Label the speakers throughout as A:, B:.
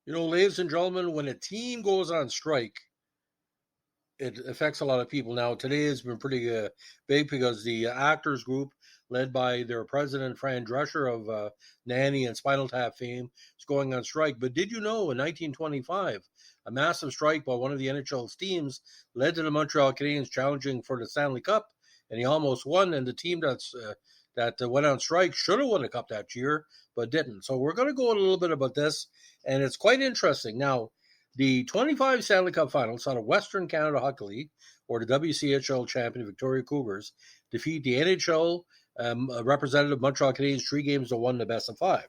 A: Ladies and gentlemen, when a team goes on strike, it affects a lot of people. Now, today has been pretty big because the actors group, led by their president, Fran Drescher of Nanny and Spinal Tap fame, is going on strike. But did you know in 1925, a massive strike by one of the NHL's teams led to the Montreal Canadiens challenging for the Stanley Cup, and he almost won. And the team that went on strike should have won the cup that year, but didn't. So we're going to go a little bit about this, and it's quite interesting. Now, the 25 Stanley Cup Finals saw the Western Canada Hockey League, or the WCHL champion Victoria Cougars, defeat the NHL representative Montreal Canadiens 3-1 in the best of 5.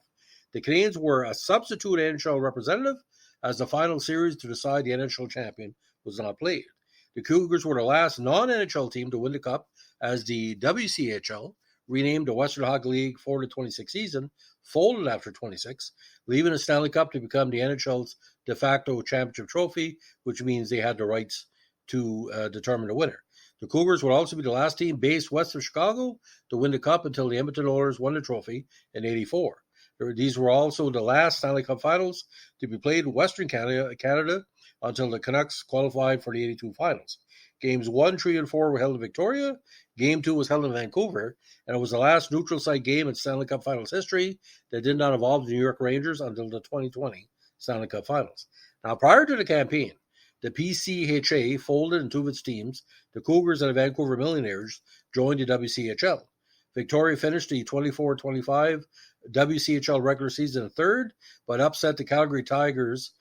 A: The Canadiens were a substitute NHL representative, as the final series to decide the NHL champion was not played. The Cougars were the last non-NHL team to win the cup, as the WCHL, renamed the Western Hockey League for the 26 season, folded after 26, leaving the Stanley Cup to become the NHL's de facto championship trophy, which means they had the rights to determine the winner. The Cougars would also be the last team based west of Chicago to win the cup until the Edmonton Oilers won the trophy in '84. These were also the last Stanley Cup finals to be played in Western Canada until the Canucks qualified for the '82 finals. Games 1, 3, and 4 were held in Victoria. Game 2 was held in Vancouver, and it was the last neutral site game in Stanley Cup Finals history that did not involve the New York Rangers until the 2020 Stanley Cup Finals. Now, prior to the campaign, the PCHA folded in 2 of its teams. The Cougars and the Vancouver Millionaires joined the WCHL. Victoria finished the 24-25 WCHL regular season in 3rd, but upset the Calgary Tigers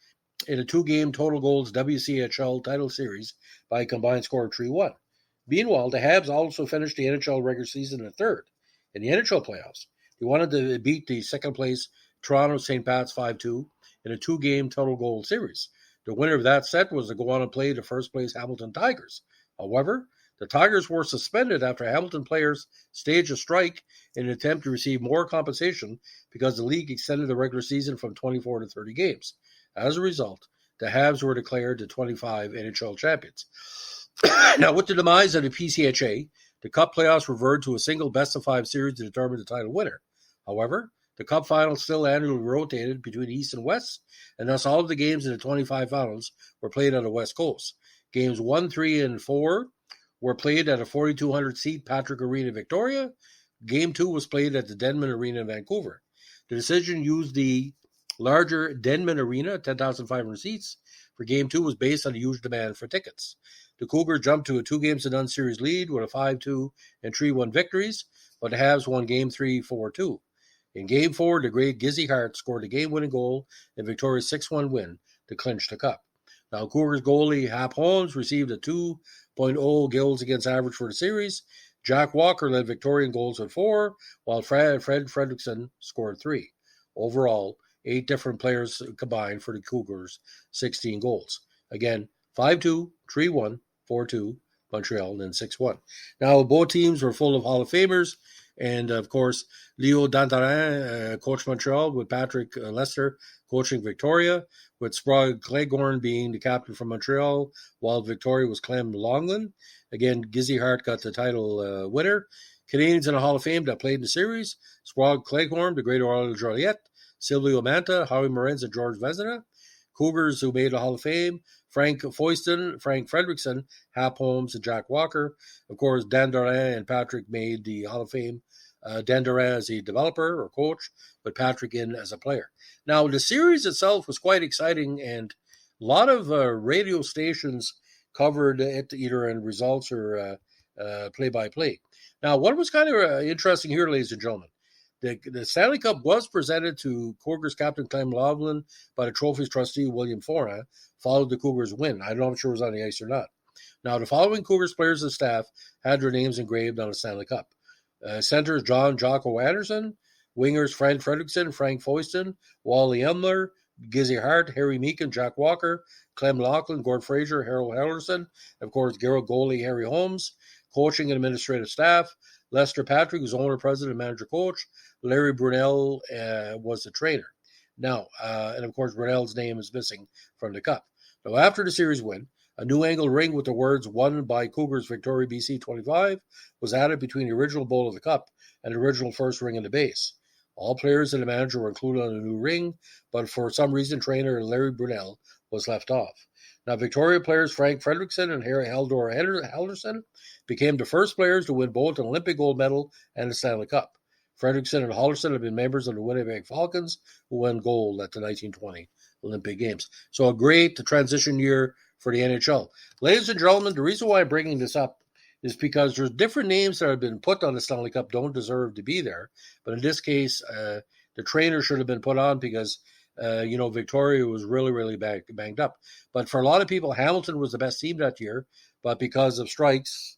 A: in a 2-game total goals WCHL title series by a combined score of 3-1. Meanwhile, the Habs also finished the NHL regular season in 3rd. In the NHL playoffs, they wanted to beat the second-place Toronto St. Pat's 5-2 in a 2-game total goal series. The winner of that set was to go on and play the first-place Hamilton Tigers. However, the Tigers were suspended after Hamilton players staged a strike in an attempt to receive more compensation because the league extended the regular season from 24 to 30 games. As a result, the Habs were declared the 25 NHL champions. Now, with the demise of the PCHA, the Cup playoffs reverted to a single best-of-5 series to determine the title winner. However, the Cup finals still annually rotated between East and West, and thus all of the games in the 25 finals were played on the West Coast. Games 1, 3, and 4 were played at a 4,200-seat Patrick Arena in Victoria. Game 2 was played at the Denman Arena in Vancouver. The decision used the larger Denman Arena, 10,500 seats, for Game 2 was based on the huge demand for tickets. The Cougars jumped to a 2-0 series lead with a 5-2 and 3-1 victories, but the Habs won Game 3 4-2. In Game 4, the great Gizzy Hart scored a game-winning goal in Victoria's 6-1 win to clinch the Cup. Now, Cougars goalie Hap Holmes received a 2.0 goals against average for the series. Jack Walker led Victoria in goals with 4, while Fred Fredrickson scored 3. Overall, 8 different players combined for the Cougars' 16 goals. Again, 5-2, 3-1, 4-2, Montreal, and then 6-1. Now, both teams were full of Hall of Famers, and of course, Leo Dantarin coached Montreal, with Patrick Lester coaching Victoria, with Sprague Cleghorn being the captain from Montreal, while Victoria was Clem Longland. Again, Gizzy Hart got the title winner. Canadians in the Hall of Fame that played in the series: Sprague Cleghorn, the great Aurelio Joliet, Silvio Manta, Howie Morenz, and George Vezina. Cougars, who made the Hall of Fame: Frank Foyston, Frank Fredrickson, Hap Holmes, and Jack Walker. Of course, Dan Doran and Patrick made the Hall of Fame. Dan Doran as a developer or coach, but Patrick in as a player. Now, the series itself was quite exciting, and a lot of radio stations covered it either in results or play-by-play. Now, what was kind of interesting here, ladies and gentlemen, the Stanley Cup was presented to Cougars captain Clem Loveland by the trophy's trustee William Foran, followed the Cougars' win. I'm not sure it was on the ice or not. Now, the following Cougars players and staff had their names engraved on the Stanley Cup. Centers John Jocko Anderson, wingers Fred Fredrickson, Frank Foyston, Wally Emler, Gizzy Hart, Harry Meekin, Jack Walker, Clem Laughlin, Gord Fraser, Harold Hellerson, of course, Garrett goalie Harry Holmes, coaching and administrative staff, Lester Patrick, who's owner, president, manager, coach. Larry Brunel was the trainer. Now, and of course, Brunel's name is missing from the Cup. Now, after the series win, a new angled ring with the words "Won by Cougars Victoria BC 25" was added between the original bowl of the Cup and the original first ring in the base. All players and the manager were included on the new ring, but for some reason, trainer Larry Brunel was left off. Now, Victoria players Frank Fredrickson and Harry Haldor Henderson became the first players to win both an Olympic gold medal and the Stanley Cup. Fredrickson and Halderson have been members of the Winnipeg Falcons, who won gold at the 1920 Olympic Games. So a great transition year for the NHL. Ladies and gentlemen, the reason why I'm bringing this up is because there's different names that have been put on the Stanley Cup don't deserve to be there. But in this case, the trainer should have been put on because, Victoria was really, really banged up. But for a lot of people, Hamilton was the best team that year. But because of strikes,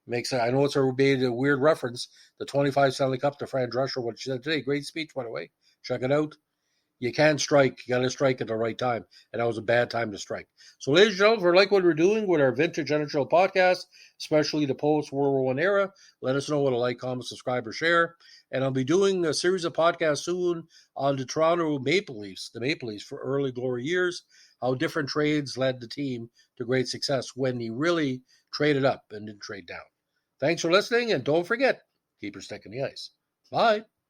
A: I know it's a weird reference, the 25 Stanley Cup to Fran Drescher, what she said today. Great speech, by the way. Check it out. You can't strike. You got to strike at the right time. And that was a bad time to strike. So, ladies and gentlemen, if you like what we're doing with our Vintage NHL podcast, especially the post-World War I era, let us know what a like, comment, subscribe, or share. And I'll be doing a series of podcasts soon on the Toronto Maple Leafs, for early glory years, how different trades led the team to great success when he really traded up and didn't trade down. Thanks for listening, and don't forget, keep your stick in the ice. Bye.